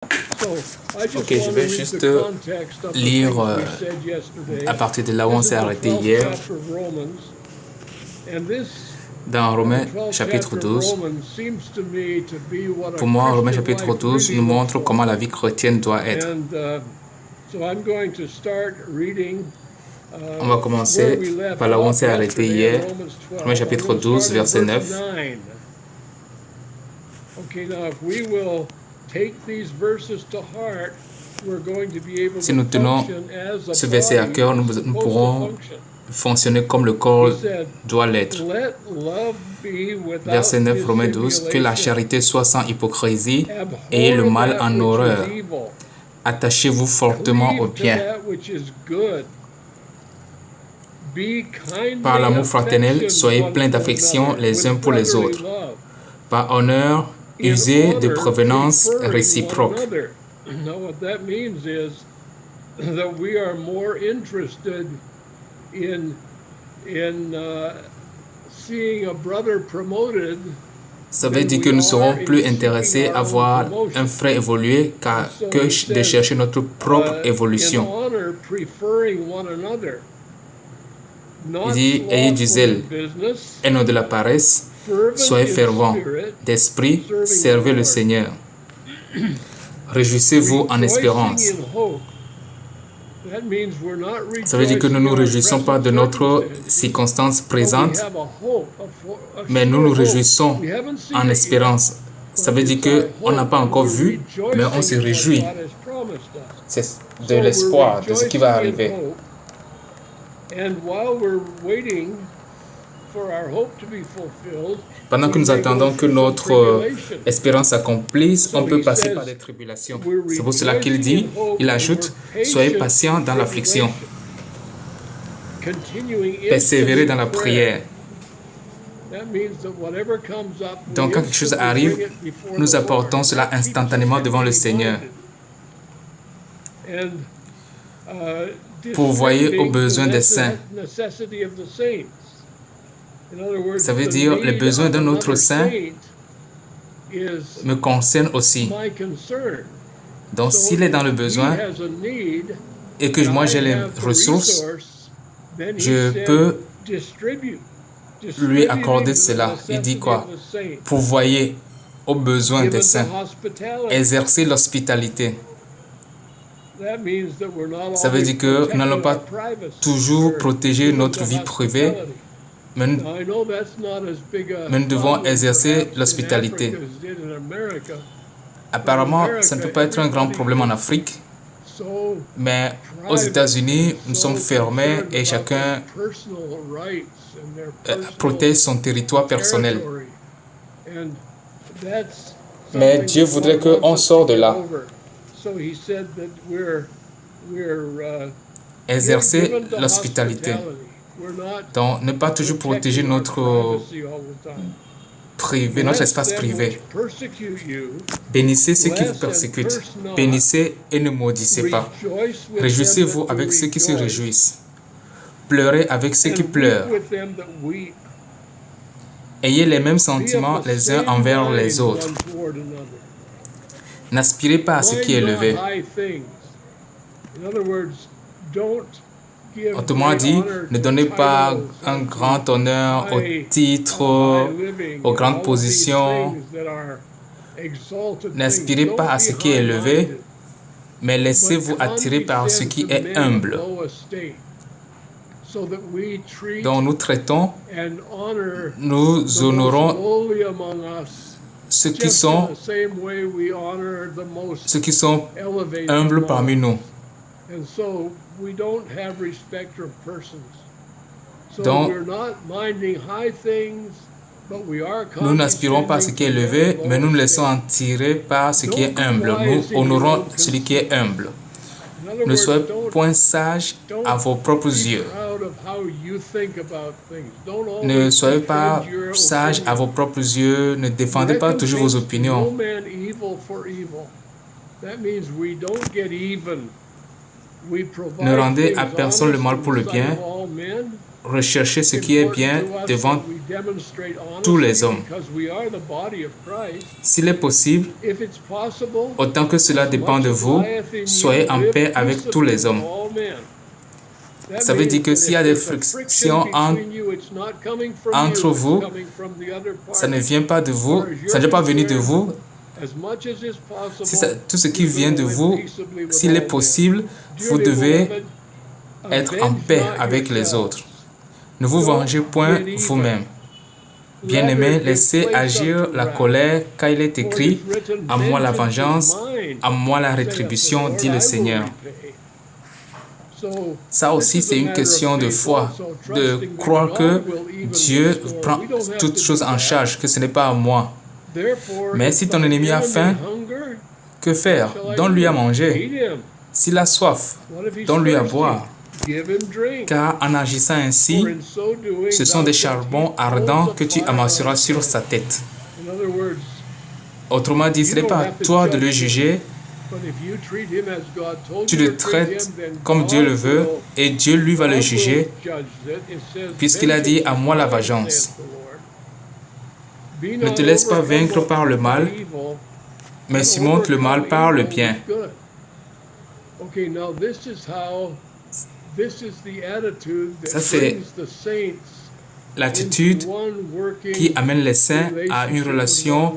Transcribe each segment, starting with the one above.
Ok, je vais juste lire à partir de là où on s'est arrêté hier. Dans Romains chapitre 12, pour moi, Romains chapitre 12 nous montre comment la vie chrétienne doit être. On va commencer par là où on s'est arrêté hier, Romains chapitre 12, verset 9. Si nous tenons ce verset à cœur, nous pourrons fonctionner comme le corps doit l'être. Verset 9, Romains 12, que la charité soit sans hypocrisie, ayez le mal en horreur. Attachez-vous fortement au bien. Par l'amour fraternel, soyez pleins d'affection les uns pour les autres. Par honneur, usez de prévenance réciproque. Ça veut dire que nous serons plus intéressés à voir un frère évoluer que de chercher notre propre évolution. Il dit, ayez du zèle et non de la paresse, soyez fervents d'esprit, servez le Seigneur. Réjouissez-vous en espérance. Ça veut dire que nous ne nous réjouissons pas de notre circonstance présente, mais nous nous réjouissons en espérance. Ça veut dire qu'on n'a pas encore vu, mais on se réjouit. C'est de l'espoir de ce qui va arriver. Pendant que nous attendons que notre espérance s'accomplisse, on peut passer par des tribulations. C'est pour cela qu'il dit, il ajoute, soyez patients dans l'affliction. Persévérez dans la prière. Donc quand quelque chose arrive, nous apportons cela instantanément devant le Seigneur. Pourvoyez aux besoins des saints. Ça veut dire les besoins d'un autre saint me concernent aussi. Donc s'il est dans le besoin et que moi j'ai les ressources, je peux lui accorder cela. Il dit quoi? Pourvoyez aux besoins des saints. Exercez l'hospitalité. Ça veut dire que nous n'allons pas toujours protéger notre vie privée, mais nous devons exercer l'hospitalité. Apparemment, ça ne peut pas être un grand problème en Afrique, mais aux États-Unis, nous sommes fermés et chacun protège son territoire personnel. Mais Dieu voudrait qu'on sorte de là. Exercer l'hospitalité. Donc, ne pas toujours protéger notre privé, notre espace privé. Bénissez ceux qui vous persécutent. Bénissez et ne maudissez pas. Réjouissez-vous avec ceux qui se réjouissent. Pleurez avec ceux qui pleurent. Ayez les mêmes sentiments les uns envers les autres. N'aspirez pas à ce qui est élevé. Autrement dit, ne donnez pas un grand honneur aux titres, aux grandes positions. N'aspirez pas à ce qui est élevé, mais laissez-vous attirer par ce qui est humble. Donc nous traitons, nous honorons ceux qui sont humbles parmi nous. Donc, nous n'aspirons pas à ce qui est élevé, mais nous nous laissons attirer par ce qui est humble. Nous honorons celui qui est humble. Ne soyez point sages à vos propres yeux. Ne soyez pas sages à vos propres yeux. Ne défendez pas toujours vos opinions. Ne rendez à personne le mal pour le bien. Recherchez ce qui est bien devant tous les hommes. S'il est possible, autant que cela dépend de vous, soyez en paix avec tous les hommes. Ça veut dire que s'il y a des frictions entre vous, ça ne vient pas de vous, ça ne vient pas venir de vous. Si tout ce qui vient de vous, s'il est possible, vous devez être en paix avec les autres. Ne vous vengez point vous-même. Bien-aimés, laissez agir la colère, car il est écrit « À moi la vengeance, à moi la rétribution, dit le Seigneur ». Ça aussi, c'est une question de foi, de croire que Dieu prend toutes choses en charge, que ce n'est pas à moi. Mais si ton ennemi a faim, que faire? Donne-lui à manger. S'il a soif, donne-lui à boire. Car en agissant ainsi, ce sont des charbons ardents que tu amasseras sur sa tête. Autrement dit, ce n'est pas à toi de le juger. Tu le traites comme Dieu le veut et Dieu lui va le juger puisqu'il a dit « À moi la vengeance ». Ne te laisse pas vaincre par le mal, mais surmonte le mal par le bien. Ça, c'est l'attitude qui amène les saints à une relation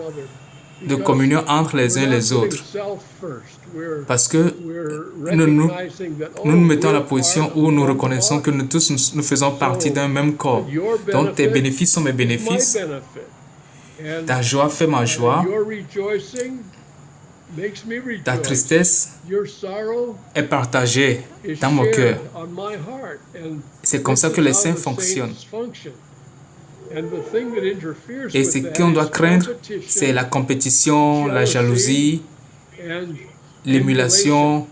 de communion entre les uns et les autres. Parce que nous nous mettons à la position où nous reconnaissons que nous tous nous faisons partie d'un même corps. Donc tes bénéfices sont mes bénéfices. Ta joie fait ma joie. Ta tristesse est partagée dans mon cœur. C'est comme ça que les saints fonctionnent. Et ce qu'on doit craindre, c'est la compétition, la jalousie, l'émulation.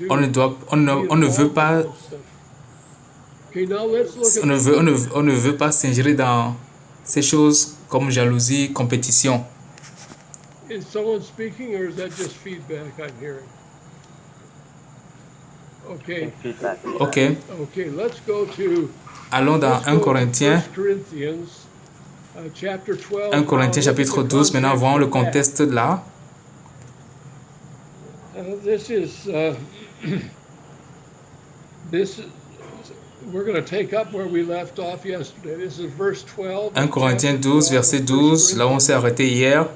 On ne veut pas s'ingérer dans ces choses comme jalousie, compétition. Is someone speaking or is that just feedback I'm hearing? Okay. Okay, let's go to Allons dans 1 Corinthiens, 1 Corinthiens chapitre 12. Maintenant, voyons le contexte là. We're going to take up where we left off yesterday. This is verse 12. 1 Corinthiens 12, verset 12, là où on s'est arrêté hier.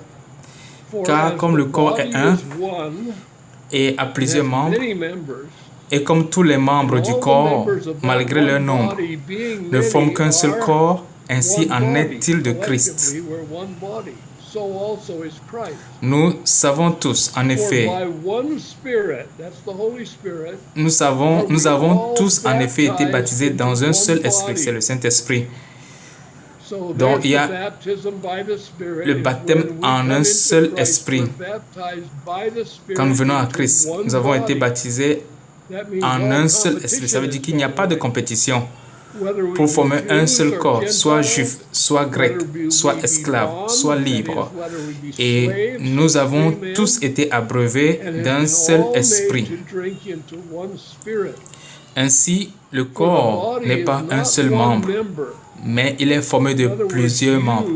Car comme le corps est un et a plusieurs membres, et comme tous les membres du corps, malgré leur nombre, ne forment qu'un seul corps, ainsi en est-il de Christ. Nous savons tous, en effet, nous avons tous en effet été baptisés dans un seul esprit, c'est le Saint-Esprit. Donc, il y a le baptême en un seul esprit. Quand nous venons à Christ, nous avons été baptisés en un seul esprit. Ça veut dire qu'il n'y a pas de compétition pour former un seul corps, soit juif, soit grec, soit esclave, soit libre. Et nous avons tous été abreuvés d'un seul esprit. Ainsi, le corps n'est pas un seul membre, mais il est formé de plusieurs membres.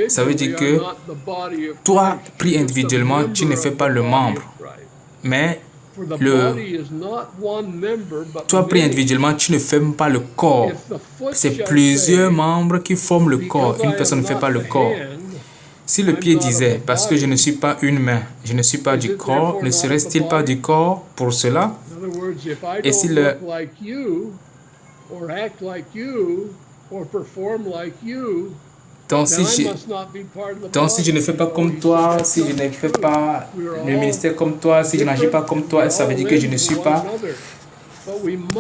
Ça veut dire que toi, pris individuellement, tu ne fais pas le membre, mais toi, pris individuellement, tu ne fais pas le corps. C'est plusieurs membres qui forment le corps. Une personne ne fait pas le corps. Si le pied disait, parce que je ne suis pas une main, je ne suis pas du corps, ne serait-il pas du corps pour cela? Et si le... Donc si je ne fais pas comme toi, si je ne fais pas le ministère comme toi, si je n'agis pas comme toi, ça veut dire que je ne suis pas.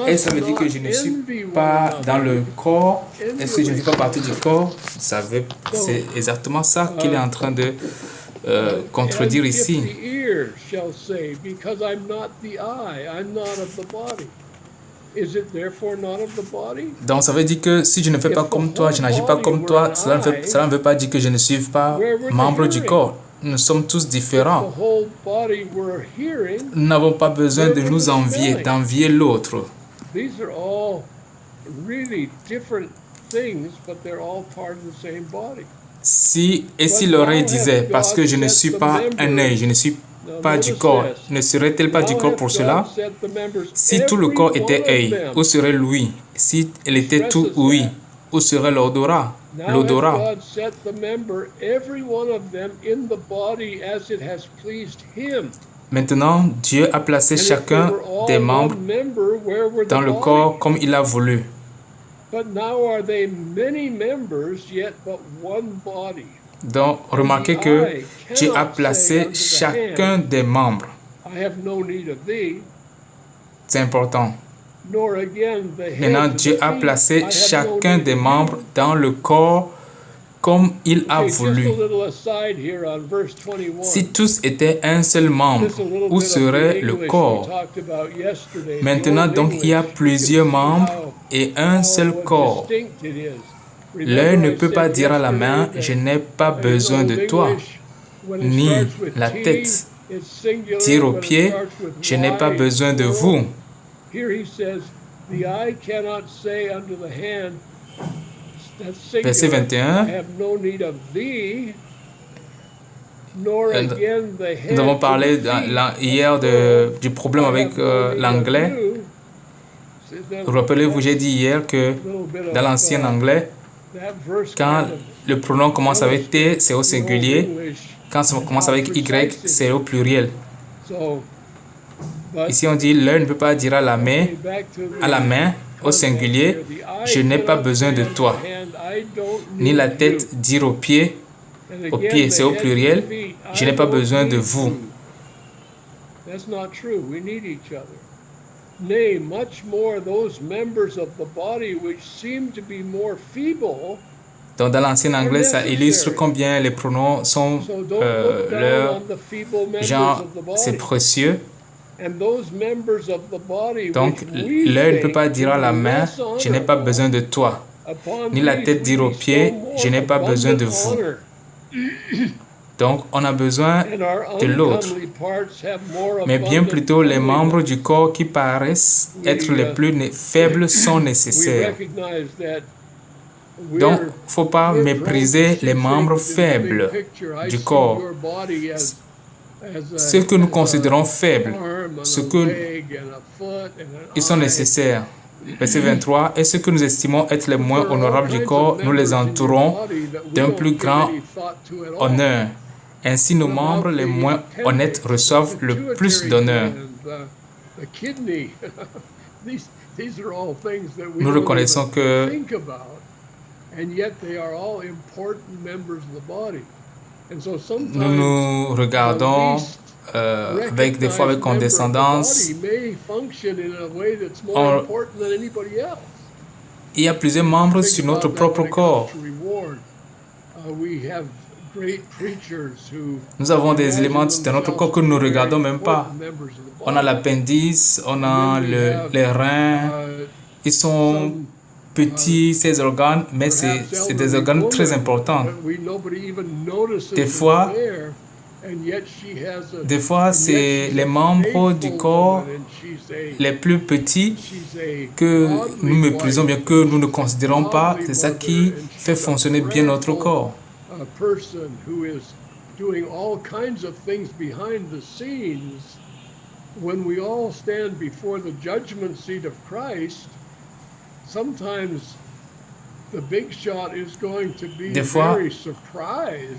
Et ça veut dire que je ne suis pas dans le corps. Et si je ne fais pas partie du corps, c'est exactement ça qu'il est en train de contredire ici. Donc ça veut dire que si je ne fais pas comme toi, je n'agis pas comme toi, cela ne veut pas dire que je ne suis pas membre du corps. Nous sommes tous If différents. the whole body were hearing, Nous n'avons pas besoin de nous envier, d'envier l'autre. these are all really different things, but they're all part of the same body. Si l'oreille disait, parce que je ne suis pas un œil, je ne suis pas du corps, ne serait-elle pas du corps pour cela? Si tout le corps était œil, où serait l'ouïe? Si elle était tout ouïe, où serait l'odorat? L'odorat. God set the member, every one of them, in the body as it has pleased him. Maintenant, Dieu a placé And if chacun they were all des membres one member, where were the dans le body? corps comme il a voulu. But now are they many members, yet but one body? Donc, remarquez que Dieu a placé chacun des membres. I have no need of thee. C'est important. Nor again the head Maintenant, to the Dieu a feet. I placé have chacun no des need of membres thee. dans le corps comme il a Okay, just voulu. a little aside here on verse 21. Si tous étaient un seul membre, Just a little où bit of serait the le English we corps? talked about yesterday, the Maintenant, Old donc, il y a English. plusieurs You can see membres et un seul corps. distinct it is. L'œil Remember ne I peut pas said dire à la main, yesterday je that n'ai pas in besoin Old de toi, English, when it ni starts with la T, tête. it's singular. Dire aux When it pieds, starts with je n'ai pas Y, besoin de plural. vous. Here he says, the eye cannot say unto the hand, that's Verset singular, 21. I have no need of thee, nor Euh, again the head Nous avons to parlé the feet, hier du problème I avec have no need of l'anglais. you. See, that- Rappelez-vous, j'ai dit hier que little bit dans of, l'ancien anglais, that verse quand kind of le pronom commence avec T, c'est au illustrates the Old singulier. English Quand ça commence avec Y, c'est au pluriel. So, but, Ici, on dit l'œil ne peut pas dire à la main, okay, back to the à la main, au context singulier, here. The eye je n'ai pas cannot besoin de say unto toi. the hand, I don't Ni la need tête you. dire aux pieds, And aux again, pieds, the c'est au head to pluriel, the feet, je I n'ai pas don't besoin de need vous. you. That's not true. We need each other. Nay, much more those members of the body which seem to be more feeble. Donc, dans l'ancien anglais, ça illustre combien les pronoms sont So don't look down leur on the feeble members genre, of the c'est body. précieux. And those members of the body Donc, which we l'œil ne peut think pas dire à la to be main, less je n'ai pas honorable, besoin de toi. upon Ni la these tête we dire aux bestow pieds, more je n'ai pas besoin de abundant vous. honor. Donc, on a besoin And our de l'autre. uncomely parts have more Mais bien abundant plutôt, les membres comeliness. du corps qui paraissent être les plus faibles sont We nécessaires. recognize that Donc, we're- faut pas we're mépriser prone to les see membres things in the big faibles picture. I du see corps. your body as a- Ceux que nous as a considérons faibles, arm and ce a que leg and a foot and an ils sont eye. nécessaires. Verset 23. Et ceux que nous estimons être les moins honorables du corps, nous les entourons d'un plus grand honneur. Ainsi, nos membres les moins honnêtes reçoivent le plus d'honneur. Nous reconnaissons que nous nous regardons avec des fois avec condescendance. Il y a plusieurs membres sur notre propre corps. Nous avons des éléments de notre corps que nous ne regardons même pas. On a l'appendice, on a les reins. Ils sont petits, ces organes, mais c'est des organes très importants. Des fois, c'est les membres du corps les plus petits que nous méprisons bien, que nous ne considérons pas. C'est ça qui fait fonctionner bien notre corps. A person who is doing all kinds of things behind the scenes, when we all stand before the judgment seat of Christ, sometimes the big shot is going to be Des fois, very surprised.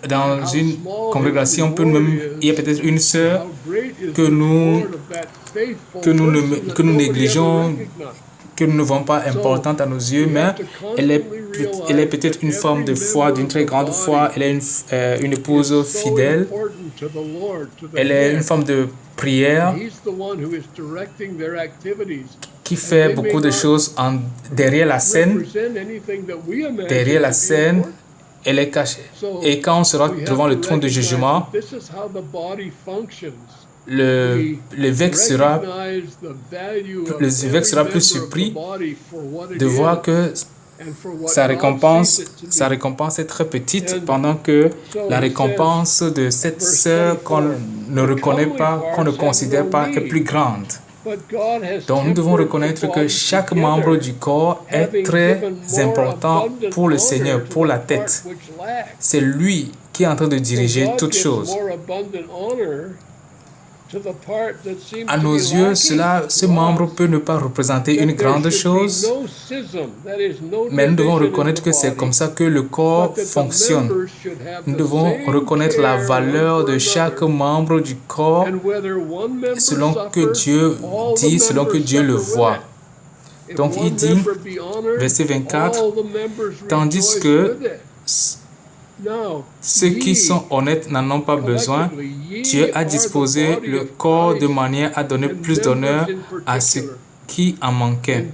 Dans une congrégation, il y a peut-être une sœur que nous négligeons, que nous ne voyons pas importante à nos yeux, mais elle est peut-être une femme de foi, d'une très grande foi. Elle est une épouse fidèle. Elle est une femme de prière qui fait beaucoup de choses derrière la scène. Derrière la scène, elle est cachée. Et quand on sera devant le trône de jugement, l'évêque sera plus surpris de voir que sa récompense est très petite, pendant que la récompense de cette sœur qu'on ne reconnaît pas, qu'on ne considère pas, est plus grande. Donc nous devons reconnaître que chaque membre du corps est très important pour le Seigneur, pour la tête. C'est lui qui est en train de diriger toutes choses. À nos yeux, ce membre peut ne pas représenter une grande chose, mais nous devons reconnaître que c'est comme ça que le corps fonctionne. Nous devons reconnaître la valeur de chaque membre du corps selon que Dieu dit, selon que Dieu le voit. Donc il dit, verset 24, tandis que ceux qui sont honnêtes n'en ont pas besoin. Dieu a disposé le corps de manière à donner plus d'honneur à ceux qui en manquaient.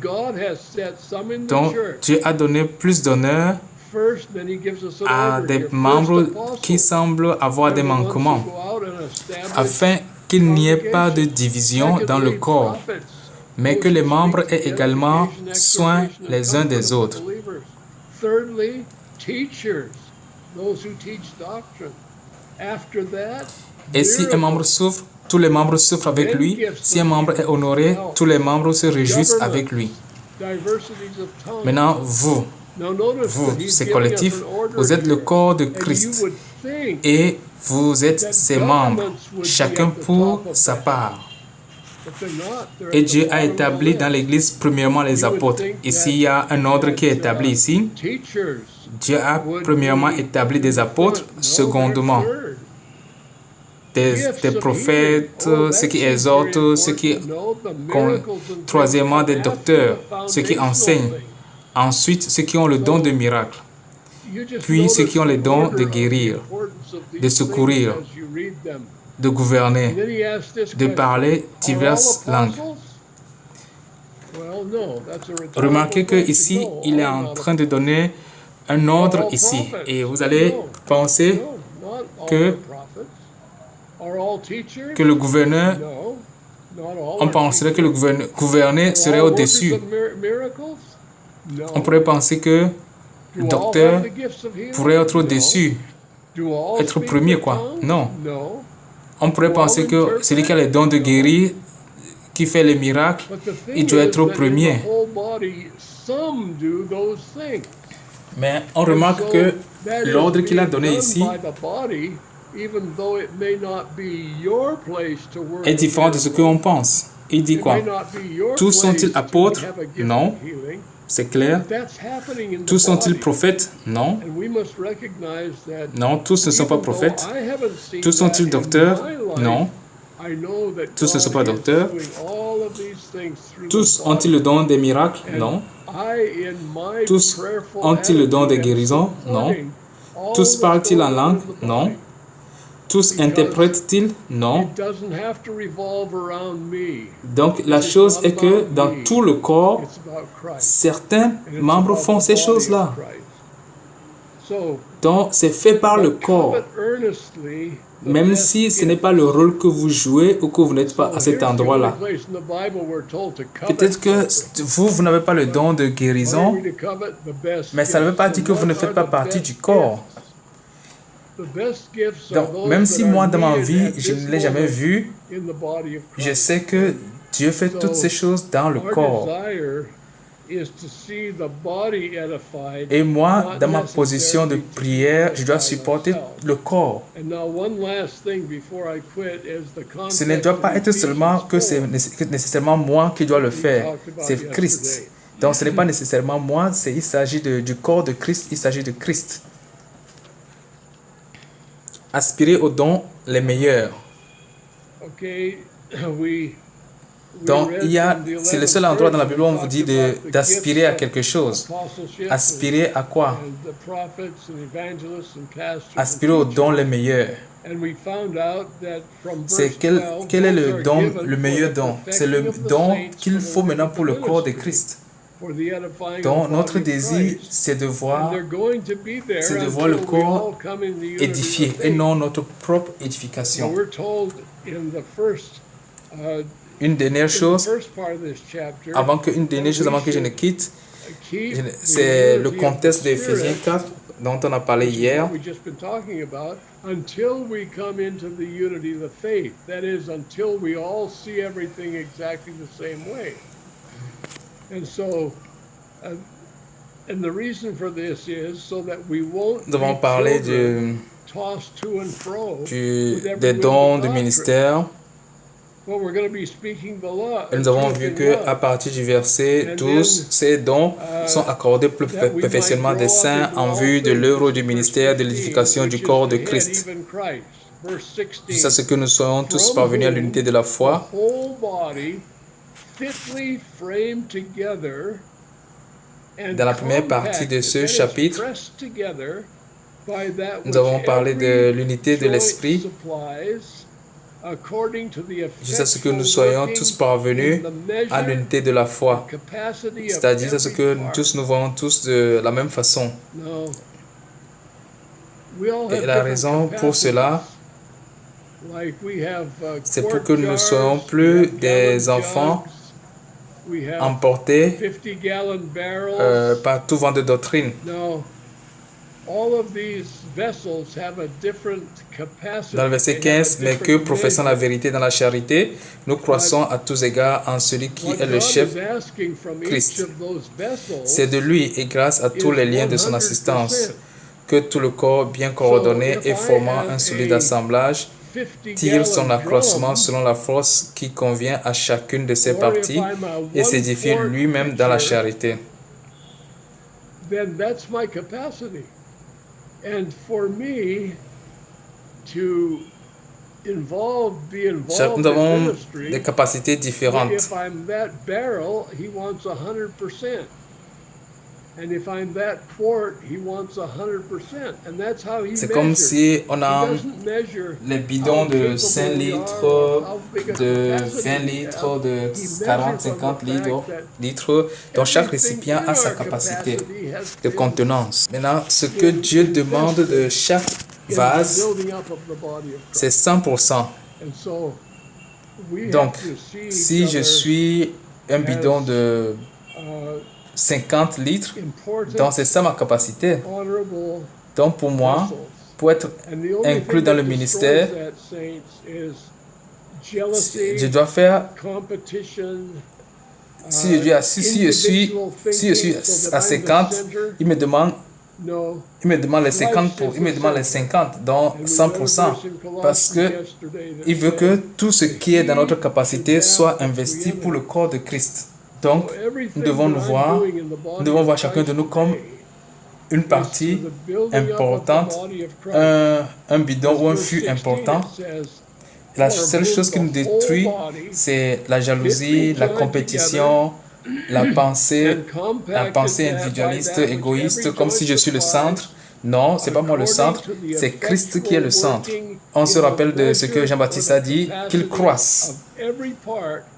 Donc, Dieu a donné plus d'honneur à des membres qui semblent avoir des manquements, afin qu'il n'y ait pas de division dans le corps, mais que les membres aient également soin les uns des autres. Et si un membre souffre, tous les membres souffrent avec lui. Si un membre est honoré, tous les membres se réjouissent avec lui. Maintenant, vous, c'est collectif, vous êtes le corps de Christ et vous êtes ses membres, chacun pour sa part. Et Dieu a établi dans l'Église premièrement les apôtres. Ici, il y a un ordre qui est établi ici. Dieu a premièrement établi des apôtres, secondement des prophètes, ceux qui exhortent, ceux qui, troisièmement des docteurs, ceux qui enseignent, ensuite ceux qui ont le don de miracle, puis ceux qui ont le don de guérir, de secourir, de gouverner, de parler diverses langues. Remarquez que ici, il est en train de donner un ordre ici, et vous allez penser que le gouverneur, on penserait que le gouverneur serait au-dessus. On pourrait penser que le docteur pourrait être au-dessus, être premier, quoi. Non. On pourrait penser que celui qui a les dons de guérir, qui fait les miracles, il doit être au premier. Mais on remarque que l'ordre qu'il a donné ici est différent de ce qu'on pense. Il dit quoi? Tous sont-ils apôtres? Non. C'est clair. Tous sont-ils prophètes? Non. Non, tous ne sont pas prophètes. Tous sont-ils docteurs? Non. Tous ne sont pas docteurs. Tous ont-ils le don des miracles? Non. Tous ont-ils le don des guérisons? Non. Tous parlent-ils en langue? Non. Tous interprètent-ils? Non. Donc la chose est que dans tout le corps, certains membres font ces choses-là. Donc c'est fait par le corps. Même si ce n'est pas le rôle que vous jouez ou que vous n'êtes pas à cet endroit-là. Peut-être que vous n'avez pas le don de guérison, mais ça ne veut pas dire que vous ne faites pas partie du corps. Donc, même si moi, dans ma vie, je ne l'ai jamais vu, je sais que Dieu fait toutes ces choses dans le corps. Et moi, dans ma position de prière, je dois supporter le corps. Ce ne doit pas être seulement que c'est nécessairement moi qui dois le faire. C'est Christ. Donc, ce n'est pas nécessairement moi, il s'agit du corps de Christ, il s'agit de Christ. Aspirer aux dons les meilleurs. Donc, c'est le seul endroit dans la Bible où on vous dit d'aspirer à quelque chose. Aspirer à quoi? Aspirer aux dons les meilleurs. C'est quel est le don, le meilleur don? C'est le don qu'il faut maintenant pour le corps de Christ. Donc, notre désir, c'est de voir le corps édifié et non notre propre édification. Une dernière chose, avant que je ne quitte, C'est le contexte d'Éphésiens 4 dont on a parlé hier. Until we come into the unity of the faith, that is, until we all see everything exactly the same way. And so, and the reason for this is so that we won't Nous avons parlé tossed to and fro des dons du ministère. Well, we're going to be speaking the law. Et nous avons vu qu'à partir du verset 12, ces dons sont accordés plus perfectionnement des saints en vue de l'œuvre du ministère de l'édification du corps de Christ. Jusqu'à ce que nous soyons tous parvenus à l'unité de la foi. Dans la première partie de ce chapitre, nous avons parlé de l'unité de l'esprit, jusqu'à ce que nous soyons tous parvenus à l'unité de la foi, c'est-à-dire à ce que nous tous nous voyons tous de la même façon. Et la raison pour cela, c'est pour que nous ne soyons plus des enfants emportés par tout vent de doctrine. Dans le verset 15, mais que professant la vérité dans la charité, nous croissons à tous égards en celui qui est le chef, Christ. C'est de lui et grâce à tous les liens de son assistance que tout le corps bien coordonné et formant un solide assemblage tire son accroissement selon la force qui convient à chacune de ses parties et s'édifie lui-même dans la charité. Then that's my capacity. And for me to be involved Nous avons in ministry, des capacités différentes. if I'm that barrel, he wants 100%. And if I'm that quart, he wants 100%. And that's how he C'est comme si on a les bidons de 5 litres, de 20 litres, de 40, 50 litres. Donc chaque récipient a sa capacité de contenance. Maintenant, ce que Dieu demande de chaque vase, c'est 100%. Donc, si je suis un bidon de 50 litres, donc c'est ça ma capacité. Donc pour moi, pour être inclus dans le ministère, je dois faire, si je suis à 50, il me demande les 50 donc 100%, parce que il veut que tout ce qui est dans notre capacité soit investi pour le corps de Christ. Donc, nous devons voir chacun de nous comme une partie importante, un bidon ou un fût important. La seule chose qui nous détruit, c'est la jalousie, la compétition, la pensée individualiste, égoïste, comme si je suis le centre. Non, c'est pas moi le centre, c'est Christ qui est le centre. On se rappelle de ce que Jean-Baptiste a dit, qu'il croisse.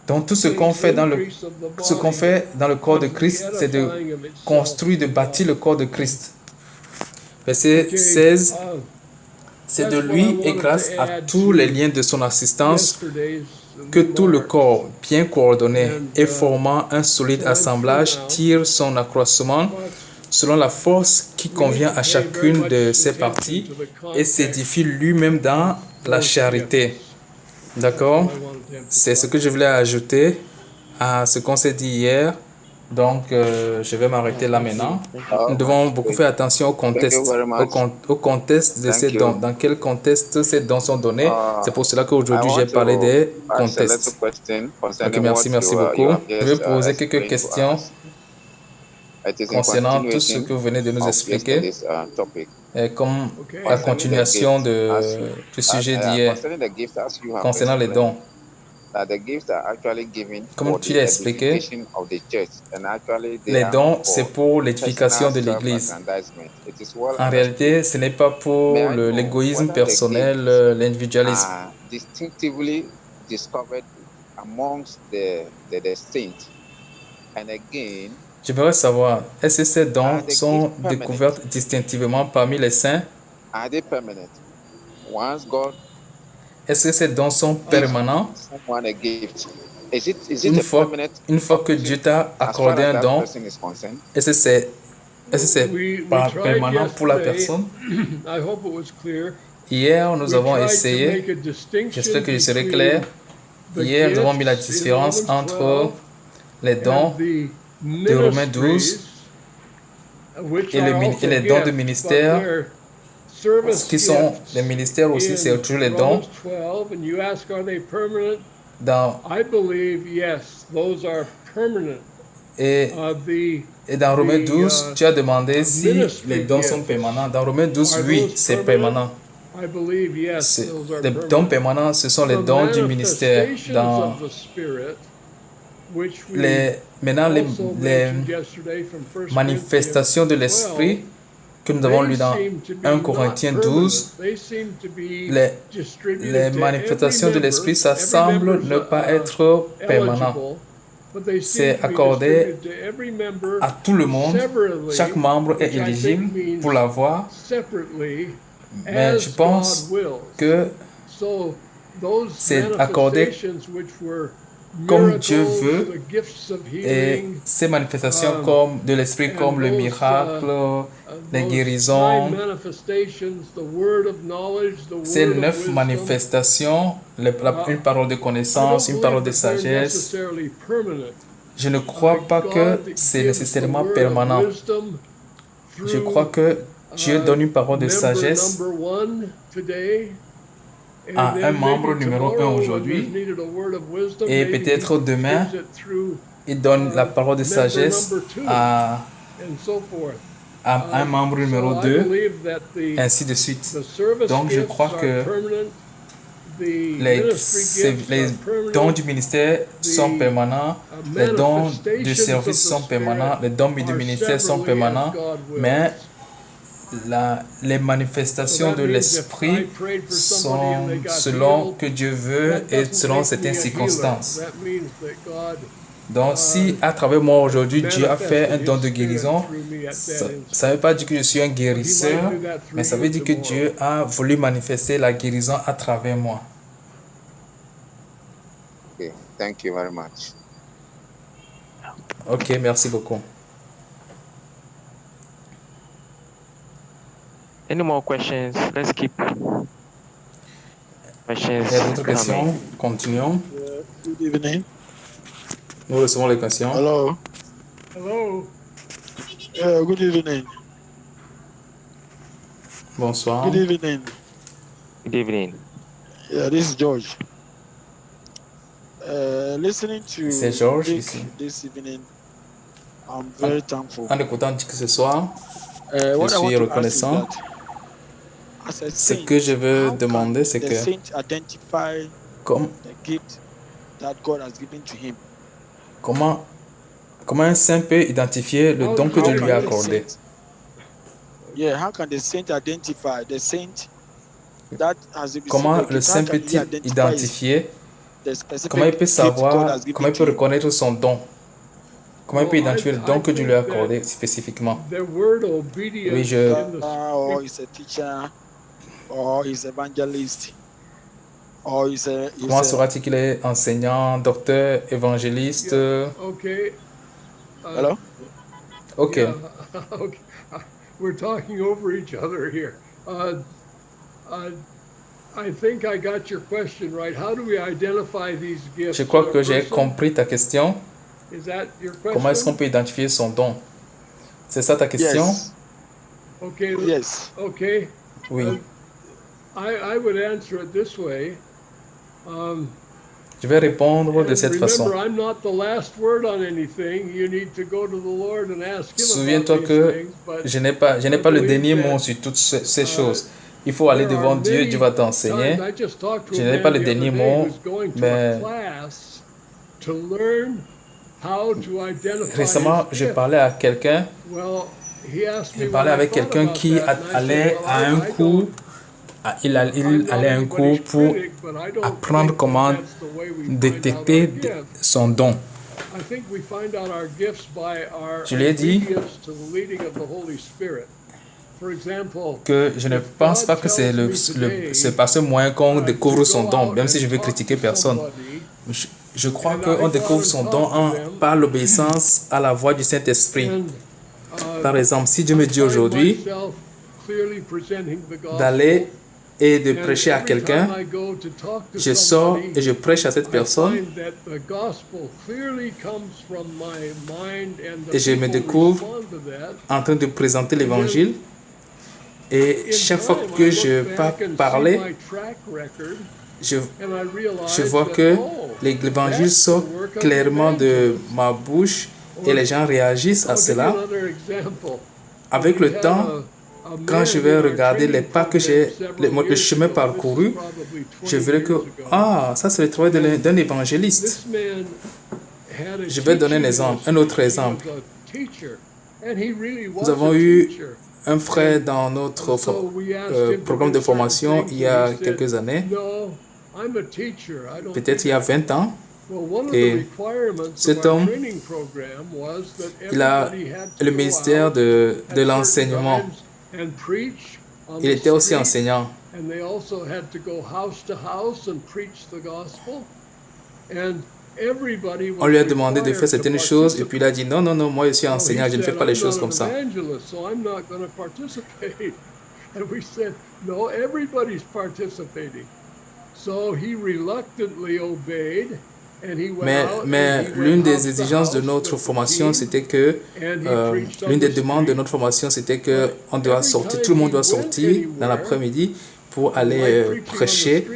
Donc tout ce qu'on fait dans le corps de Christ, c'est de construire, de bâtir le corps de Christ. Verset 16, c'est de lui et grâce à tous les liens de son assistance que tout le corps, bien coordonné et formant un solide assemblage, tire son accroissement selon la force qui convient à chacune de ses parties et s'édifie lui-même dans la charité. D'accord? C'est ce que je voulais ajouter à ce qu'on s'est dit hier. Donc, je vais m'arrêter là maintenant. Nous devons beaucoup faire attention au contexte, au contexte de ces dons. Dans quel contexte ces dons sont donnés? C'est pour cela qu'aujourd'hui, j'ai parlé des contextes. Ok, merci beaucoup. Je vais poser quelques questions concernant tout ce que vous venez de nous expliquer, comme la continuation du sujet d'hier, concernant les dons. Comme tu l'as expliqué, les dons, c'est pour l'édification de l'Église. En réalité, ce n'est pas pour l'égoïsme personnel, l'individualisme. J'aimerais savoir, est-ce que ces dons sont découverts distinctivement parmi les saints? Est-ce que ces dons sont permanents? Une fois que Dieu t'a accordé un don, est-ce que c'est permanent pour la personne? I hope it was clear. Hier, nous We avons tried to essayé, make a distinction j'espère que je serai between clair. the Hier, nous avons mis la gifts in différence Romans entre 12 les dons and the de Romains 12 ministries, which et, are et also les dons de gifts, but ministère, they're service qui sont gifts les ministères aussi, c'est in toujours les dons. Romans 12, and you ask, are they permanent? Dans, I believe, yes, those are permanent. et, The et dans Romains 12, tu as demandé si ministry les dons sont gifts, permanents. Dans Romains 12, are oui, those c'est permanent? permanent. I believe, yes, those are Les dons permanent. permanents, ce sont les The dons du ministère. manifestations of the Spirit, which we Maintenant, also les mentioned yesterday from 1 manifestations de Corinthians l'Esprit 12, que nous avons they lues dans seem to be 1 not Corinthiens permanent. 12, They seem to be les distributed to manifestations de every l'Esprit, member. ça semble Every ne pas member's être permanent. eligible, but they C'est seem to be accordé distributed to every member à tout le monde. separately, Chaque membre est which I think éligible means pour l'avoir. separately Mais as je pense God wills. que So those c'est accordé manifestations which were comme Dieu miracles, veut, the gifts of et healing, ces manifestations comme de l'Esprit, comme le miracle, les those guérisons, nine manifestations, the word of knowledge, the ces word of 9 wisdom, manifestations, une parole de I connaissance, don't une parole de believe that they're sagesse, necessarily permanent. je ne crois pas que God c'est gives the nécessairement word of permanent. wisdom Je through, crois que Dieu donne une parole de member sagesse number one today, and à un then membre maybe numéro 1 tomorrow when aujourd'hui, there's needed a word of wisdom, et maybe peut-être he demain, gives it through il donne la parole de member sagesse number two, à and so forth. un membre numéro So I 2, believe that ainsi de suite. the service Donc je gifts crois are que permanent, the les, ministry gifts les are permanent, dons du ministère sont permanents, les dons de manifestations of service the sont permanents, Spirit les dons du are ministère sont severally as permanents, God wills. mais les So manifestations that de means if I l'Esprit prayed for somebody and sont they got selon healed, que Dieu veut that et doesn't selon make me certaines a healer. circonstances. That means that God Donc si à travers moi aujourd'hui Dieu a fait un manifested don His de Spirit guérison, through me at ça that ne instant. veut pas dire que je suis un He might guérisseur, do that mais through ça veut you dire que tomorrow. Dieu a voulu manifester la guérison à travers moi. Okay, thank you very much. Ok, merci beaucoup. Any more questions? Let's keep questions Il y a d'autres coming. questions? Continuons. Good evening. Nous recevons les questions. Hello. Hello. Good evening. Bonsoir. Good evening. Good evening. Yeah, this is George. Listening to C'est George Dick ici. this evening, I'm very thankful. En écoutant Dick ce soir, What I suis want to ask is reconnaissant. that as a Ce saint, que je veux how can demander, c'est the que saint identify comme, the gift that God has given to him? comment un saint peut identifier le don que How Dieu lui a can the accordé? Yeah, how can the saint identify the saint that has received Comment the le gift? How saint can he peut-il identify identifier? the specific Comment il peut gift God savoir? has Comment given il peut to him? reconnaître son don? Comment il peut Well, identifier le I don que Dieu lui a think accordé that spécifiquement? the word obedience Oui, je, in the Or he's a teacher, or he's evangelist, or he's comment a saura-t-il qu'il est enseignant, docteur, évangéliste? okay. hello. Ok. Yeah, okay. We're talking over each other here. I think I got your question right. How do we identify these gifts? Je crois in a que j'ai person? compris ta question. Is that your Comment est-ce qu'on question? peut identifier son don? C'est ça ta question? Yes. Okay. Yes. Okay. Oui. I would answer it this way. Je vais répondre de And cette façon. remember, I'm not the last word on anything. You need to go to the Lord and ask Him Souviens-toi about que these things. But je n'ai pas le dernier mot sur toutes ces choses. Il faut aller there devant are Dieu, many Dieu va t'enseigner. times, I just talked to Je a n'ai man pas le the dernier other day mot, who's going to mais a class to learn how to identify récemment, his je gift. parlais à quelqu'un. Well, he asked Je me parlais what I avec thought quelqu'un about qui that, and I allait said, à well, un I cours. don't. Il I'm allait à not un cours anybody's pour critic, but I don't apprendre think comment that that's the way we find out détecter our gift. son don. I think we find out our gifts by our Je lui ai dit obedience to the leading of the Holy Spirit. For example, que je ne pense pas que c'est par ce moyen qu'on découvre son don, même si je veux critiquer personne. Je crois qu'on découvre son don par l'obéissance à la voix du Saint-Esprit. Par exemple, si Dieu me dit aujourd'hui d'aller et de prêcher à quelqu'un, je sors et je prêche à cette personne et je me découvre en train de présenter l'évangile. Et chaque fois que je parler, je vois que l'évangile sort clairement de ma bouche et les gens réagissent à cela. Avec le temps, quand je vais regarder les pas que j'ai, le chemin parcouru, je verrai que, ça c'est le travail d'un évangéliste. Je vais donner un autre exemple. Nous avons eu un frère dans notre programme de formation il y a quelques années, peut-être il y a 20 ans, et cet homme, il a le ministère de l'enseignement. Il était aussi enseignant. On lui a demandé de faire certaines choses et puis il a dit non, non, non, moi je suis enseignant, je ne fais pas les choses comme ça. Mais l'une des exigences de notre formation, c'était que, l'une des demandes de notre formation, c'était que on doit sortir, tout le monde doit sortir dans l'après-midi pour aller prêcher,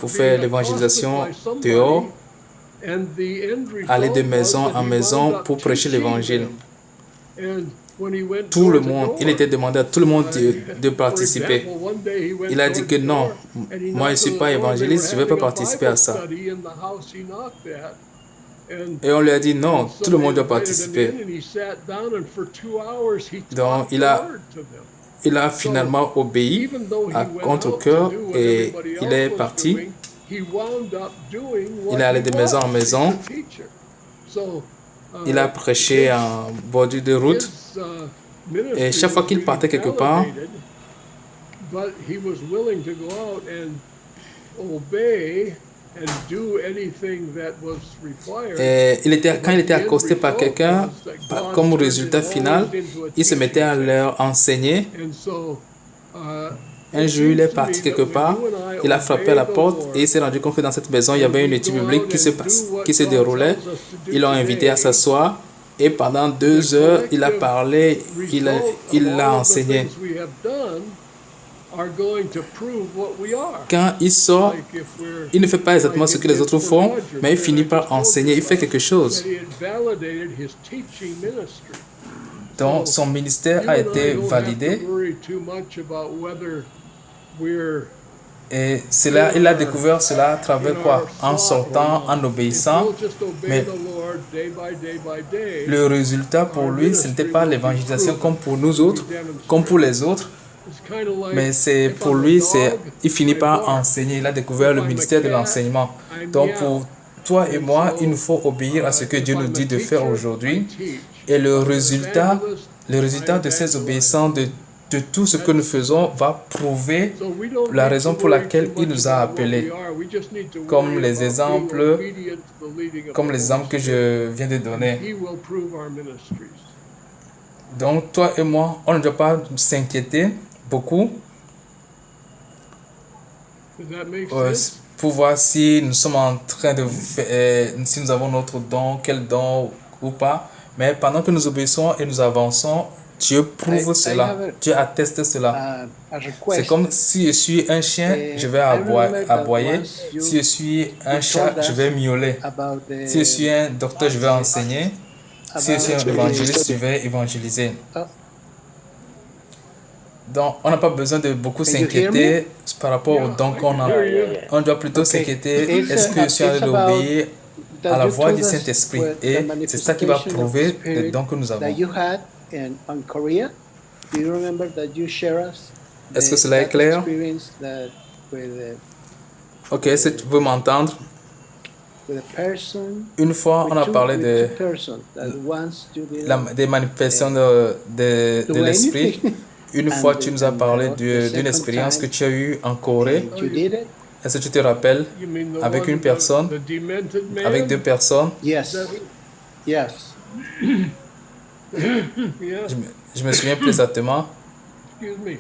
pour faire l'évangélisation dehors, aller de maison en maison pour prêcher l'évangile. Tout le monde, il était demandé à tout le monde de participer. Il a dit que non, moi je ne suis pas évangéliste, je ne vais pas participer à ça. Et on lui a dit non, tout le monde doit participer. Donc il a finalement obéi à contre-cœur et il est parti. Il est allé de maison en maison. Il a prêché en bordure de route. Et chaque fois qu'il partait quelque part, quand il était accosté par quelqu'un, comme résultat final, il se mettait à leur enseigner. Un jour, il est parti quelque part, il a frappé à la porte et il s'est rendu compte que dans cette maison, il y avait une étude biblique qui se déroulait. Ils l'ont invité à s'asseoir et pendant 2 heures, il a parlé, il a enseigné. Quand il sort, il ne fait pas exactement ce que les autres font, mais il finit par enseigner, il fait quelque chose. Donc, son ministère a été validé. Et cela, il a découvert cela à travers quoi? En sortant, en obéissant. Mais le résultat pour lui, ce n'était pas l'évangélisation comme pour nous autres, comme pour les autres. Mais c'est pour lui, il finit par enseigner. Il a découvert le ministère de l'enseignement. Donc pour toi et moi, il nous faut obéir à ce que Dieu nous dit de faire aujourd'hui. Et le résultat de ces obéissances, de tout ce que nous faisons, va prouver la raison pour laquelle il nous a appelés. Comme les exemples que je viens de donner. Donc toi et moi, on ne doit pas s'inquiéter beaucoup pour voir si nous sommes en train de faire, si nous avons notre don, quel don ou pas. Mais pendant que nous obéissons et nous avançons, Dieu prouve cela, Dieu atteste cela. C'est comme si je suis un chien, je vais aboyer. Si je suis un chat, je vais miauler. Si je suis un docteur, je vais enseigner. Si je suis un évangéliste, je vais évangéliser. Donc, on n'a pas besoin de beaucoup s'inquiéter par rapport au don qu'on a. On doit plutôt s'inquiéter, est-ce que je suis en train d'obéir à la voix du Saint-Esprit? Et c'est ça qui va prouver le don que nous avons. Est-ce que cela est clair? Ok, est-ce que tu veux m'entendre? Une fois, on a parlé des manifestations de l'esprit. Une fois, tu nous as parlé d'une expérience que tu as eue en Corée. Est-ce que tu te rappelles? You mean the Avec one, une personne, the demented man? avec deux personnes? Yes. That- Yes. Yeah, Je me souviens plus exactement. excuse me.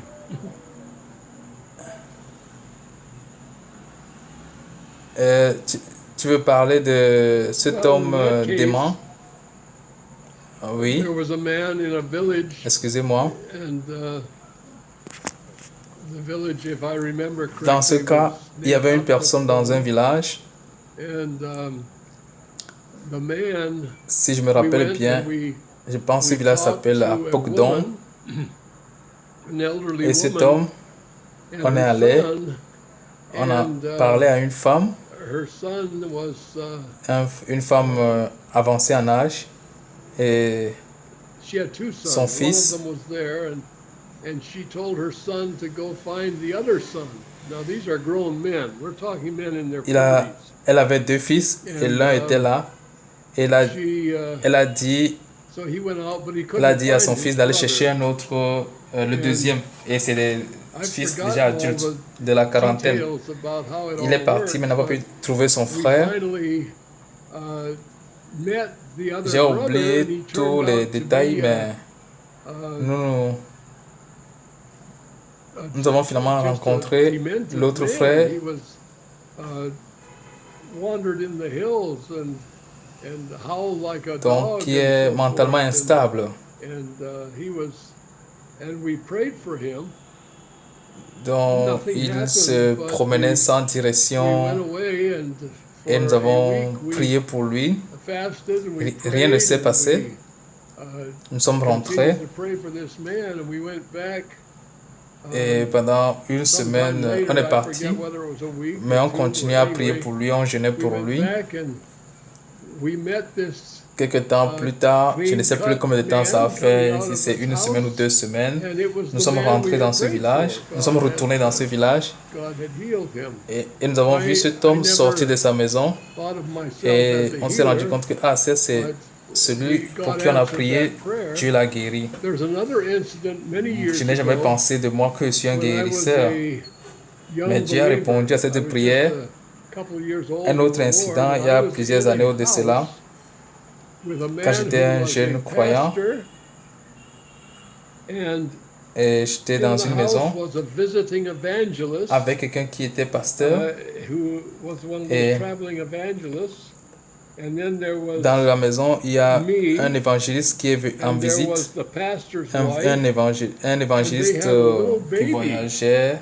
Tu veux parler de cet Well, homme in that case, dément? Ah oui, There was a man in a village, excusez-moi. and the village, if I remember correctly, Dans ce cas, was il y avait une named personne dans un Apokdon. village. And the man, Si je me we rappelle went bien, and we je pense que ce we village talked s'appelle to a Apokdon. woman, an elderly Et cet woman, homme, and on est her allé, son, on a and, parlé à une femme, her son was une femme avancée en âge. Et she had two sons. Son One fils. of them was there, and she told her son to go find the other son. Now these are grown men. We're talking men in their 40s. elle avait deux fils et l'un était là. Et elle a dit, So he went out, but he elle couldn't a dit à find son his fils d'aller brother. chercher un autre, le deuxième. Et c'est des I've fils forgotten déjà all adultes the de la quarantaine. details about how it Il est all parti mais n'a pas worked, pu trouver son but we frère. finally met the other J'ai brother, and he oublié tous turned les out to détails, be, mais nous nous avons finalement rencontré l'autre frère. He was wandered in the hills and howled like a Donc dog qui est and so mentalement forth. instable. And we prayed for him. Donc Nothing il happened, se but promenait sans We went direction away and et nous for a avons week we prié pour lui. fasted and we Rien ne prayed s'est and passé. we, Nous sommes rentrés continued to pray for this man, and we went back, et pendant une sometime semaine, later, on est I parti, forget whether it was a week mais or on two, continuait but à prier anyway, pour lui, on jeûnait we pour went lui. back and we met this, Quelque temps plus tard, je ne sais plus combien de temps ça a fait, si c'est une semaine ou 2 semaines, and it was nous the sommes man rentrés we dans had ce prayed village, for. nous sommes God retournés dans ce village God had healed him. et nous avons vu cet homme sortir de sa maison Thought of myself et as a on s'est rendu healer, compte que ça c'est but celui God pour qui on a answered prié, that prayer. Dieu l'a guéri. There's another incident many years Je n'ai jamais ago pensé de moi que je suis un when I was guérisseur. a young Mais Dieu a believer. répondu à cette I was prière. just a couple of years old Un in autre the incident, Lord, il y a I was plusieurs in a années de cela, house with a man quand j'étais un who was jeune a croyant, pastor, and et j'étais dans in the une house maison was a visiting evangelist, avec quelqu'un qui était pasteur. who was one of Et those traveling evangelists. And then there was Dans la maison, il y a me, un évangéliste qui est en and there visite, was the pastor's un wife, évangéliste had a little qui baby. voyageait.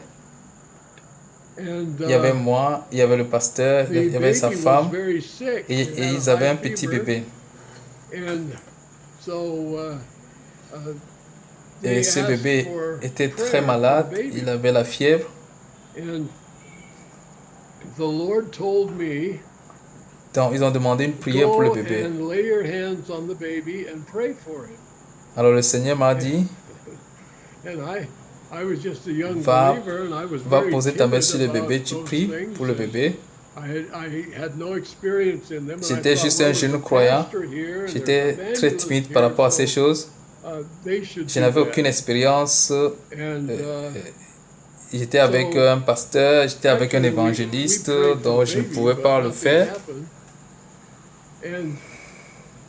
and Il y avait moi, il y avait le pasteur, the il y avait sa baby was femme very sick. et It had ils a avaient high un petit fever. bébé. And so Et they ce asked bébé for était prayer très for malade, the baby. il avait la fièvre. And the Lord told me, Donc ils ont demandé une prière pour le go bébé. and lay your hands on the baby and pray for him. Alors le Seigneur m'a dit, And I was just a young Va- believer, and I was va very poser ta main timid sur le about bébé, tu those pries things, pour le and bébé. I had no experience in them. and I J'étais thought, juste well, un there's jeune a croyant. pastor here, and J'étais there's très evangelists timide par here, rapport à ces so, choses. they should Je do n'avais that. aucune expérience. And J'étais avec un pasteur, j'étais avec un actually, we évangéliste, prayed for donc the je ne baby, pouvais but pas le nothing faire. happened. And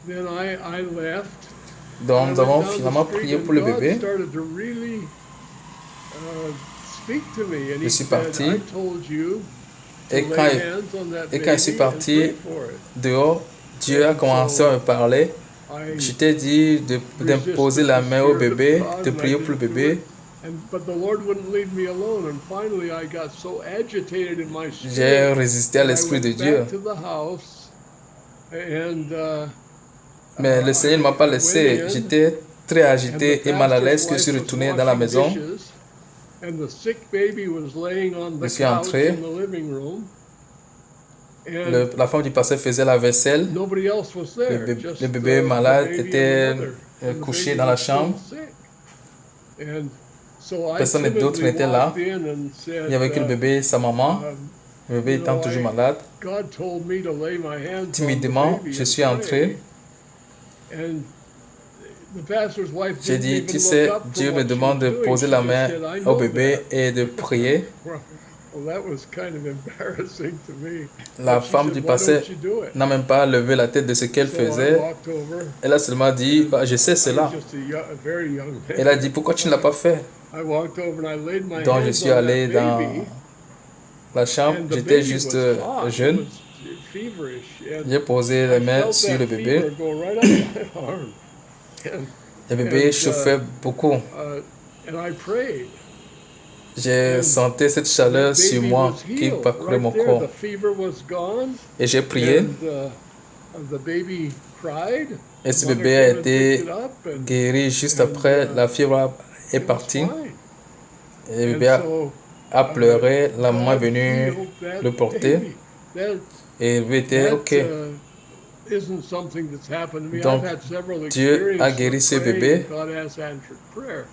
then I left. Donc I nous went avons down the finalement street, prié and pour le God bébé. started to really speak to me, and Je he suis said, parti. I told you to Et lay quand, hands on that et quand je suis baby and parti pray for it. dehors, Dieu a commencé à me parler. I Je t'ai dit d'imposer la main au bébé, de prier pour le bébé. But the Lord wouldn't leave me alone, and finally I got so agitated in my J'ai spirit résisté à that I l'Esprit de went Dieu. back to the house, and Mais le Seigneur ne m'a pas laissé. J'étais très agité et mal à l'aise que je suis retourné dans la maison. and the sick baby was laying on the Je suis couch entré. in the living room, and La femme du pasteur faisait la vaisselle. nobody else was there. Le just, bébé the malade baby and était the mother. And the couché baby dans la was still chambre. sick. And so I Personne d'autre timidly n'était là. walked in and said, Il y avait que le bébé et sa maman. Le bébé étant toujours malade. God told me to lay my hands Timidement, on the baby je and suis entré. pray. And the pastor's wife J'ai didn't dit, even tu sais, look up for Dieu me what she demande de was doing. poser She la just main said, I au know bébé that. et de prier. Well, that was kind of embarrassing to me. La But she femme said, du "Why pasteur don't you do it?" n'a même pas levé la tête de ce qu'elle So I faisait. walked over. Elle a seulement dit, ah, je sais I was cela. just a very young man. Elle a dit, pourquoi tu ne l'as pas fait? I walked over and I laid my Donc je hands suis on allé that dans baby, la chambre, and the j'étais baby juste was hot. It jeune. was feverish, and J'ai posé les I mains felt sur le that bébé. fever go right up my arm. And, Le bébé and, chauffait beaucoup. and I prayed. J'ai And senti cette that chaleur sur baby moi was qui healed parcourait right mon there. corps. The fever was gone, Et j'ai prié and the baby cried. et The ce mother bébé a came and picked été it up, and guéri juste and, après. La fièvre est it was partie fine. et le And bébé so a pleuré. La maman est God venue healed that le porter baby. That et le bébé était that OK. isn't something that's happened to me. Donc, I've had several Dieu a experiences guéri of ce praying bébé. and God has answered prayer,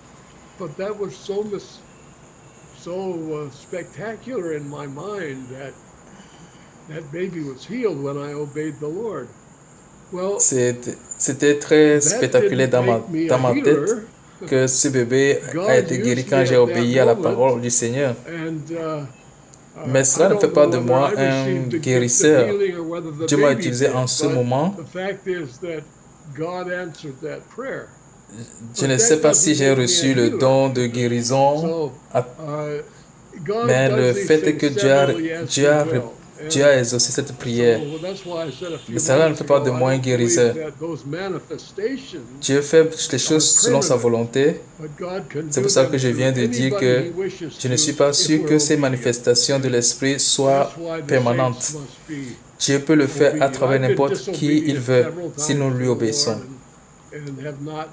but that was so spectacular in my mind that that baby was healed when I obeyed the Lord. Well, C'était très that spectaculaire didn't make me dans a ma tête healer. que ce bébé a God été guéri used quand me j'ai at obéi that à la moment, parole du Seigneur. and Mais I cela ne fait don't pas know de whether moi I un received the gift of guérisseur. healing or whether the Dieu m'a baby utilisé did, en ce but moment. the fact is that God answered that prayer. Je ne sais pas si j'ai reçu le don de guérison, So, God mais does le these fait est things que severally as Dieu He a, will. Dieu a exaucé cette prière. So that's why I said a few Mais cela ne moments fait pas de ago, moi I un don't guérisseur. believe that those manifestations, Dieu fait les choses selon sa volonté. but God can C'est do pour ça them que je viens to de dire anybody que He wishes je ne suis to pas if sûr we're que ces obedient. manifestations de l'Esprit soient That's why the permanentes. saints must be Dieu peut le faire à obedient. travers I've been n'importe qui il disobedient veut, several si nous times lui to the obéissons. Lord and have not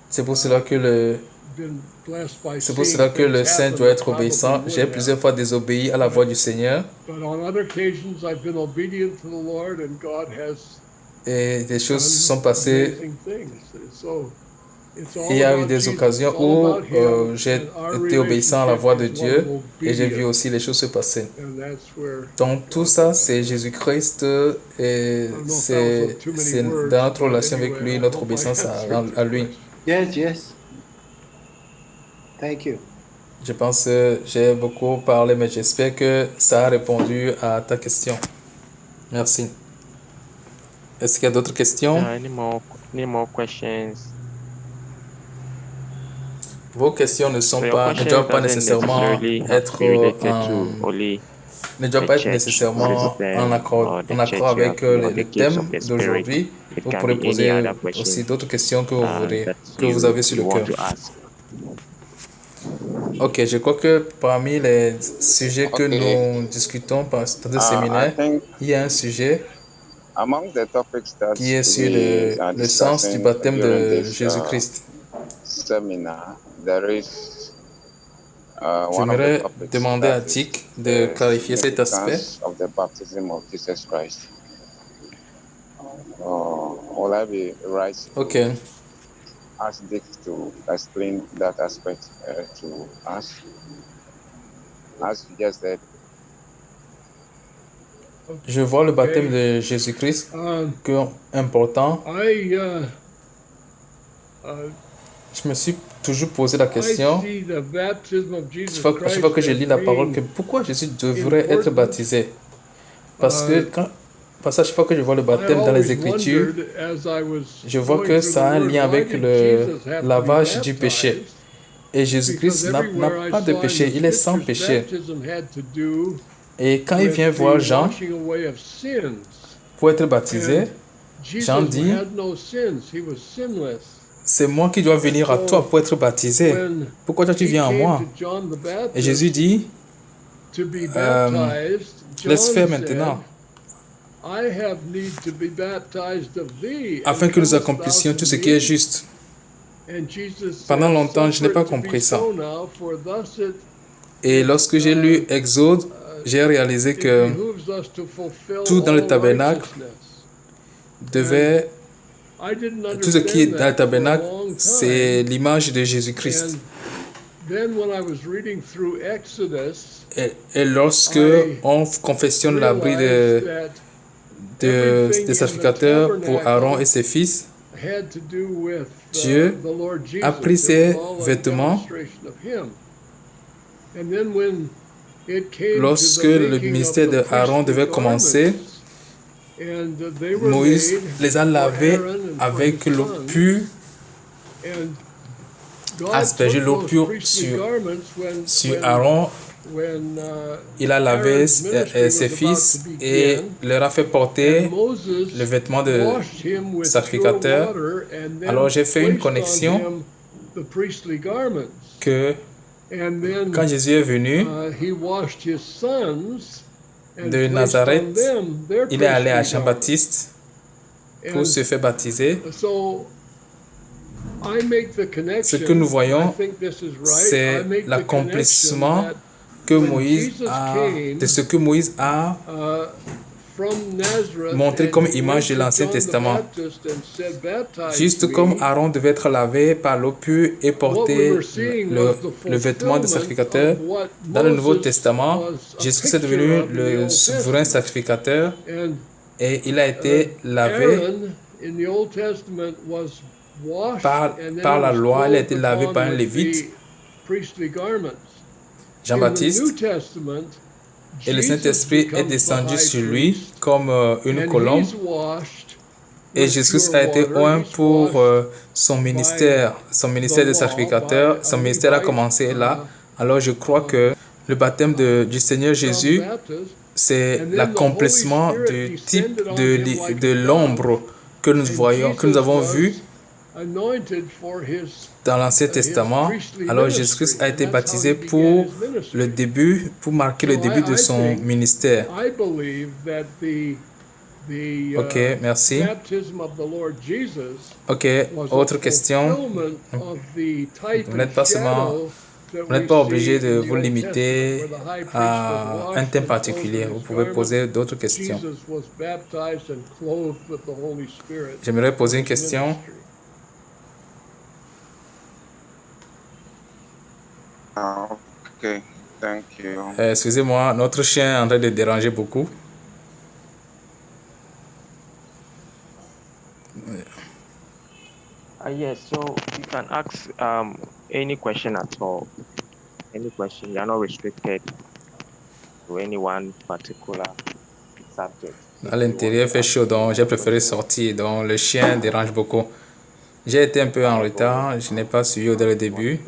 C'est pour cela que le, been blessed by c'est pour seeing cela que le things saint happen doit that être obéissant. probably J'ai would plusieurs have. fois désobéi à la voix du Seigneur But on other occasions, I've been obedient to the Lord, and God has et des choses sont done passées. amazing things. So it's all Il y a eu about des Jesus. occasions It's all où about Him, j'ai and our été obéissant à la voix de relationship is one Dieu of et j'ai vu obedience. aussi les choses se passer. And that's where Donc tout ça, c'est Jésus-Christ et I don't know if that was c'est too many c'est words, dans notre but relation avec anyway, lui, I notre hope I obéissance answered the à lui. question. Yes, yes. Thank you. Je pense que j'ai beaucoup parlé, mais j'espère que ça a répondu à ta question. Merci. Est-ce qu'il y a d'autres questions? Any more questions? Vos questions ne So sont your pas, ne question doivent pas doesn't nécessairement necessarily have to être be related en, to only ne doit the pas être church nécessairement system or the en accord church avec hierarchy or le the gifts thème of the Spirit. d'aujourd'hui. It Vous can pourrez be any poser other aussi question d'autres questions que vous voulez, that que vous avez sur le you cœur. want to ask. Ok, je crois que parmi les sujets que Ok. nous discutons dans ce I séminaire, think il y a un sujet among the topics that qui est sur we are le sens du discussing baptême during de this Jésus-Christ. seminar, there is one of the J'aimerais topics demander à that is Dick de the clarifier cet aspect. significance of the baptism of Jesus Christ. Will I be right to Ok, ask Dick to explain that aspect to us? As you just said, je vois le baptême de Jésus-Christ comme important. Je me suis toujours posé la question, chaque fois que je lis la parole, que pourquoi Jésus devrait être baptisé? Parce que à chaque fois que je vois le baptême dans les Écritures, je vois que ça a un lien avec le lavage du péché. Et Jésus-Christ n'a pas de péché, il est sans péché. Et quand il vient voir Jean pour être baptisé, Jean dit, c'est moi qui dois venir à toi pour être baptisé. Pourquoi toi tu viens à moi? Et Jésus dit, laisse faire maintenant, afin que nous accomplissions tout ce qui est juste. Pendant longtemps, je n'ai pas compris ça. Et lorsque j'ai lu Exode, j'ai réalisé que tout dans le tabernacle devait... Tout ce qui est dans le tabernacle, c'est l'image de Jésus-Christ. Et lorsque on confessionne l'abri des sacrificateurs pour Aaron et ses fils, Dieu a pris ses vêtements lorsque le ministère d'Aaron devait commencer, Moïse les a lavés avec l'eau pure, aspergé l'eau pure sur Aaron. Il a lavé ses fils et leur a fait porter le vêtement de sacrificateur. Alors j'ai fait une connexion que quand Jésus est venu de Nazareth, il est allé à Jean-Baptiste pour se faire baptiser. Ce que nous voyons, c'est l'accomplissement que Moïse a, de ce que Moïse a montré comme image de l'Ancien Testament. Juste comme Aaron devait être lavé par l'eau pure et porter le vêtement de sacrificateur, dans le Nouveau Testament, Jésus est devenu le souverain sacrificateur et il a été lavé par la loi, il a été lavé par un lévite, Jean-Baptiste, et le Saint-Esprit est descendu sur lui comme une colombe. Et Jésus a été oint pour son ministère de sacrificateur. Son ministère a commencé là. Alors je crois que le baptême du Seigneur Jésus, c'est l'accomplissement du type de l'ombre que nous voyons, que nous avons vu dans l'Ancien Testament. Alors Jésus-Christ a été baptisé pour le début, pour marquer le début de son ministère. Ok, merci. Ok, autre question. Vous n'êtes pas obligé de vous limiter à un thème particulier. Vous pouvez poser d'autres questions. J'aimerais poser une question. Okay, thank you. Excusez-moi, notre chien est en train de déranger beaucoup. Yes, so you can ask any question at all. Any question. You are not restricted to any one particular subject. À l'intérieur, il fait chaud, donc j'ai préféré sortir. Donc le chien dérange beaucoup. J'ai été un peu en retard, je n'ai pas suivi dès le début.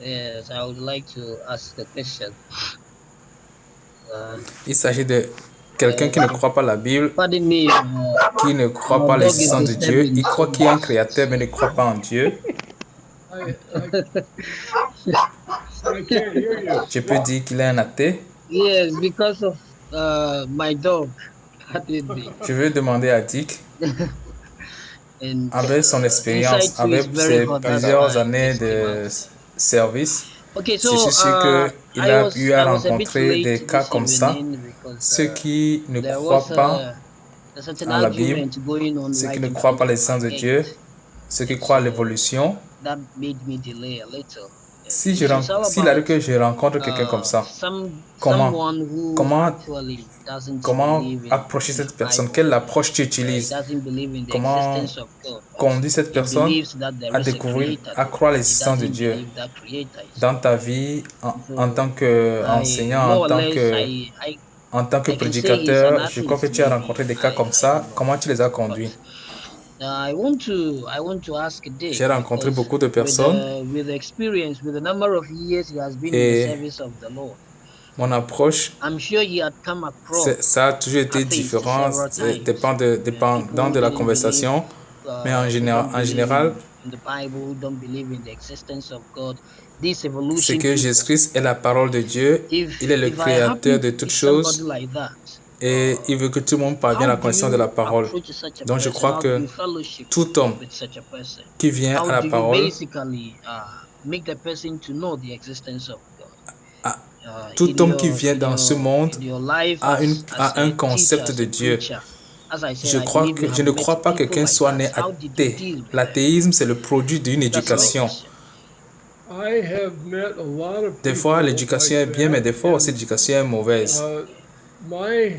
Yes, I would like to ask the question. Il s'agit de quelqu'un qui ne croit pas la Bible, Pardon me. qui ne croit pas l'existence de Dieu. Il croit qu'il y a un créateur, mais ne croit pas en Dieu. Je peux dire qu'il est un athée. Yes, because of my dog. Je veux demander à Dick, avec son expérience, avec ses plusieurs années de service, Okay, je suis sûr qu'il a eu à rencontrer des cas comme ça. Ceux qui ne croient pas en la Bible, ceux qui ne croient pas l'existence de Dieu, ceux qui croient à l'évolution. S'il arrive que je rencontre quelqu'un comme ça, comment approcher cette personne? Quelle approche tu utilises? Comment conduire cette personne à découvrir, à croire l'existence de Dieu dans ta vie en tant qu'enseignant, en tant que prédicateur? Je crois que tu as rencontré des cas comme ça. Comment tu les as conduits? J'ai rencontré beaucoup de personnes et mon approche, ça a toujours été différent, dépendant de la conversation, mais en général, c'est que Jésus-Christ est la parole de Dieu, il est le créateur de toutes choses. Et il veut que tout le monde parvienne à la connaissance de la parole. Donc je crois que tout homme qui vient à la parole, tout homme qui vient dans ce monde a un concept de Dieu. Je ne crois pas que quelqu'un soit né athée. L'athéisme, c'est le produit d'une éducation. Des fois, l'éducation est bien, mais des fois aussi, l'éducation est mauvaise.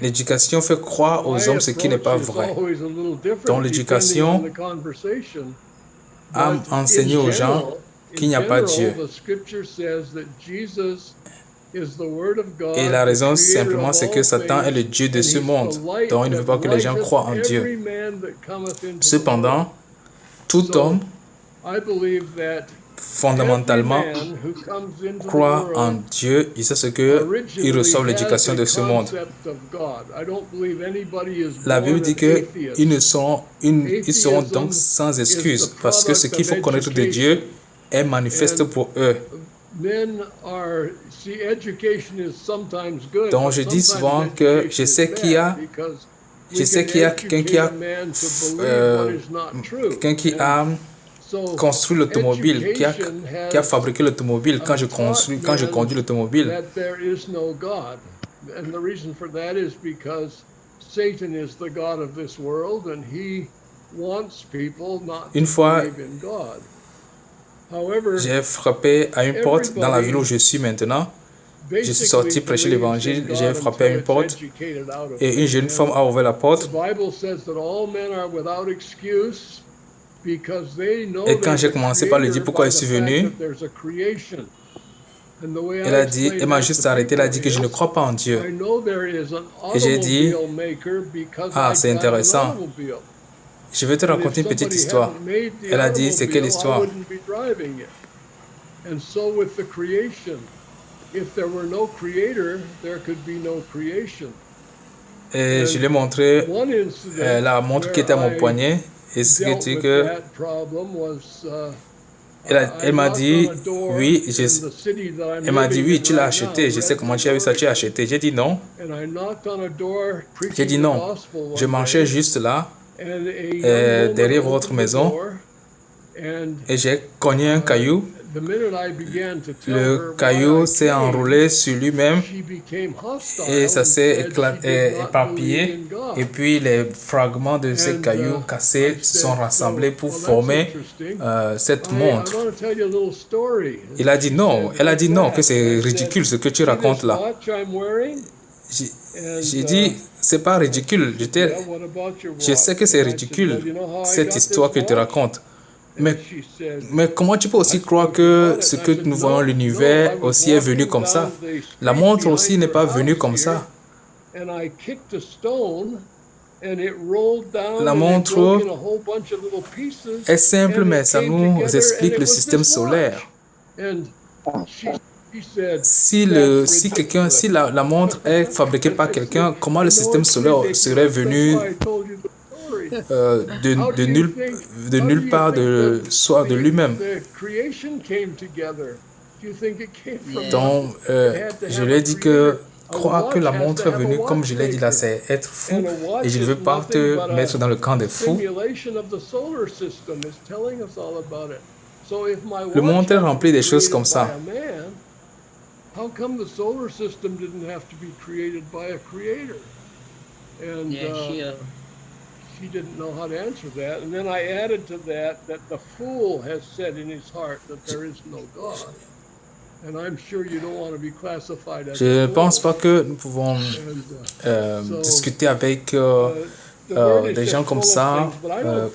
L'éducation fait croire aux hommes ce qui n'est pas vrai. Donc l'éducation a enseigné aux gens qu'il n'y a pas Dieu. Et la raison simplement, c'est que Satan est le Dieu de ce monde, donc il ne veut pas que les gens croient en Dieu. Cependant, tout homme, fondamentalement, croit en Dieu, et c'est ce qu'il reçoit l'éducation de ce monde. La Bible dit qu'ils seront donc sans excuse, parce que ce qu'il faut connaître de Dieu est manifeste pour eux. Donc je dis souvent que je sais qu'il y a quelqu'un qui a construit l'automobile, qui a fabriqué l'automobile quand je conduis l'automobile. Une fois, j'ai frappé à une porte dans la ville où je suis maintenant. Je suis sorti prêcher l'évangile, j'ai frappé à une porte et une jeune femme a ouvert la porte. Et quand j'ai commencé par lui dire pourquoi je suis venu, elle m'a juste arrêté, elle a dit que je ne crois pas en Dieu. Et j'ai dit, ah, c'est intéressant. Je vais te raconter une petite histoire. Elle a dit, c'est quelle histoire? Et je lui ai montré la montre qui était à mon poignet. Et ce qui dit que elle m'a dit, oui, tu l'as acheté. Je sais comment tu as eu ça, tu l'as acheté. J'ai dit non. J'ai dit non. Je marchais juste là, derrière votre maison, et j'ai cogné un caillou. Le caillou s'est enroulé sur lui-même et ça s'est éparpillé. Et puis les fragments de ces cailloux cassés sont rassemblés pour former cette montre. Elle a dit non, que c'est ridicule ce que tu racontes là. J'ai dit, c'est pas ridicule. Je sais que c'est ridicule, cette histoire que tu racontes. Mais comment tu peux aussi croire que ce que nous voyons l'univers aussi est venu comme ça? La montre aussi n'est pas venue comme ça. La montre est simple, mais ça nous explique le système solaire. Si la montre est fabriquée par quelqu'un, comment le système solaire serait venu de nulle part, soit de lui-même? Donc, je lui ai dit que croire que la montre est venue, comme je l'ai dit là, c'est être fou, et je ne veux pas te mettre dans le camp des fous. Le monde est rempli des choses comme ça. How come the solar system didn't have to be created by a creator? And she didn't know how to answer that. And then I added to that the fool has said in his heart that there is no God. And I'm sure you don't want to be classified as Je ne pense pas que nous pouvons discuter avec des gens comme ça,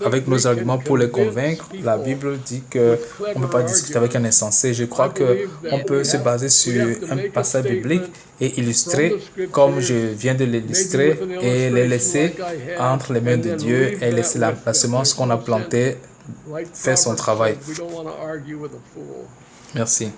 avec nos arguments pour les convaincre. La Bible dit qu'on ne peut pas discuter avec un insensé. Je crois qu'on peut se baser sur un passage biblique et illustrer, comme je viens de l'illustrer, et les laisser entre les mains de Dieu et laisser la semence qu'on a plantée faire son travail. Merci.